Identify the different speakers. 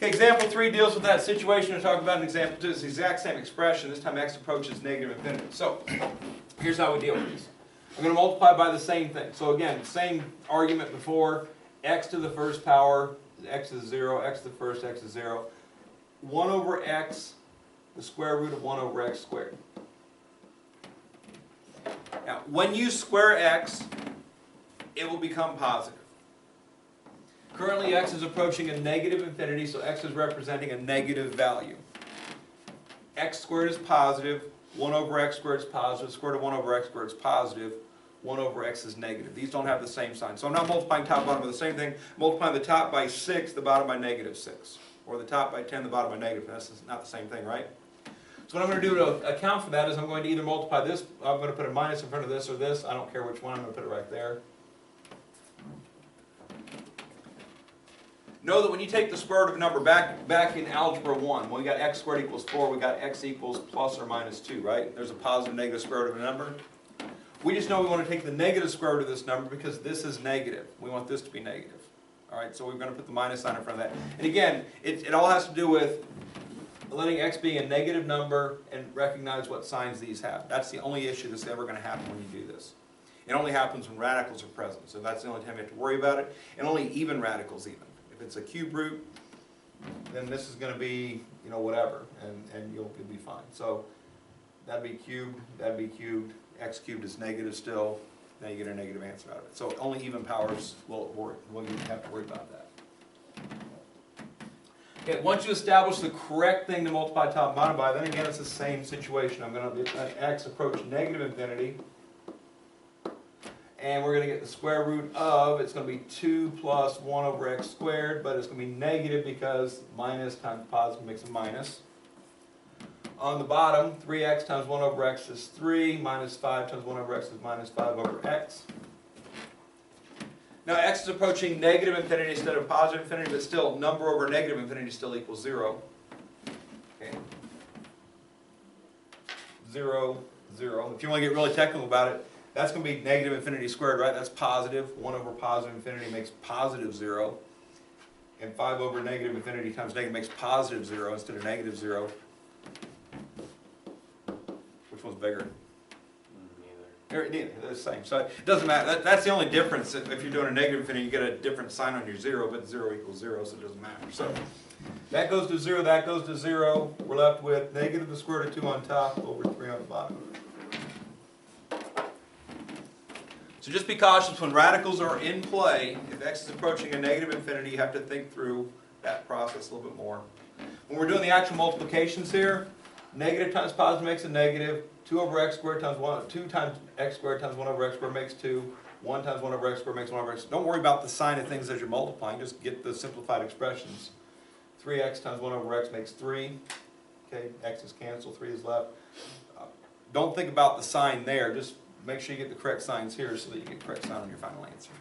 Speaker 1: Okay, example 3 deals with that situation. We're talking about an example 2. It's the exact same expression. This time x approaches negative infinity. So here's how we deal with this. I'm going to multiply by the same thing. So again, same argument before. X to the first power, x is 0, x to the first, x is 0. 1 over x, the square root of 1 over x squared. Now, when you square x, it will become positive. Currently, x is approaching a negative infinity, so x is representing a negative value. X squared is positive, 1 over x squared is positive, square root of 1 over x squared is positive, 1 over x is negative. These don't have the same sign. So I'm not multiplying top and bottom by the same thing. I'm multiplying the top by 6, the bottom by negative 6. Or the top by 10, the bottom by negative. That's not the same thing, right? So what I'm going to do to account for that is I'm going to either multiply this, I'm going to put a minus in front of this or this. I don't care which one, I'm going to put it right there. Know that when you take the square root of a number back in Algebra 1, when we got x squared equals 4, we got x equals plus or minus 2, right? There's a positive and negative square root of a number. We just know we want to take the negative square root of this number because this is negative. We want this to be negative. All right, so we're going to put the minus sign in front of that. And again, it all has to do with letting x be a negative number and recognize what signs these have. That's the only issue that's ever going to happen when you do this. It only happens when radicals are present, so that's the only time you have to worry about it. And only even radicals even. If it's a cube root, then this is going to be, you know, whatever, and you'll be fine. So that'd be cubed, x cubed is negative still, now you get a negative answer out of it. So only even powers will you have to worry about that. Okay, once you establish the correct thing to multiply top and bottom by, then again it's the same situation. I'm going to let x approach negative infinity. And we're going to get the square root of, it's going to be 2 plus 1 over x squared, but it's going to be negative because minus times positive makes a minus. On the bottom, 3x times 1 over x is 3, minus 5 times 1 over x is minus 5 over x. Now x is approaching negative infinity instead of positive infinity, but still, number over negative infinity still equals 0. Okay. 0, 0. If you want to get really technical about it, that's going to be negative infinity squared, right? That's positive. 1 over positive infinity makes positive 0. And 5 over negative infinity times negative makes positive 0 instead of negative 0. Which one's bigger? Neither. They're the same. So it doesn't matter. That's the only difference. If you're doing a negative infinity, you get a different sign on your 0, but 0 equals 0, so it doesn't matter. So that goes to 0, that goes to 0. We're left with negative the square root of 2 on top over 3 on the bottom. So just be cautious when radicals are in play. If x is approaching a negative infinity, you have to think through that process a little bit more. When we're doing the actual multiplications here, negative times positive makes a negative. 2 over x squared times 1, 2 times x squared times 1 over x squared makes 2. 1 times 1 over x squared makes 1 over x. Don't worry about the sign of things as you're multiplying. Just get the simplified expressions. 3x times 1 over x makes 3. Okay, x is canceled, 3 is left. Don't think about the sign there. Just make sure you get the correct signs here so that you get the correct sign on your final answer.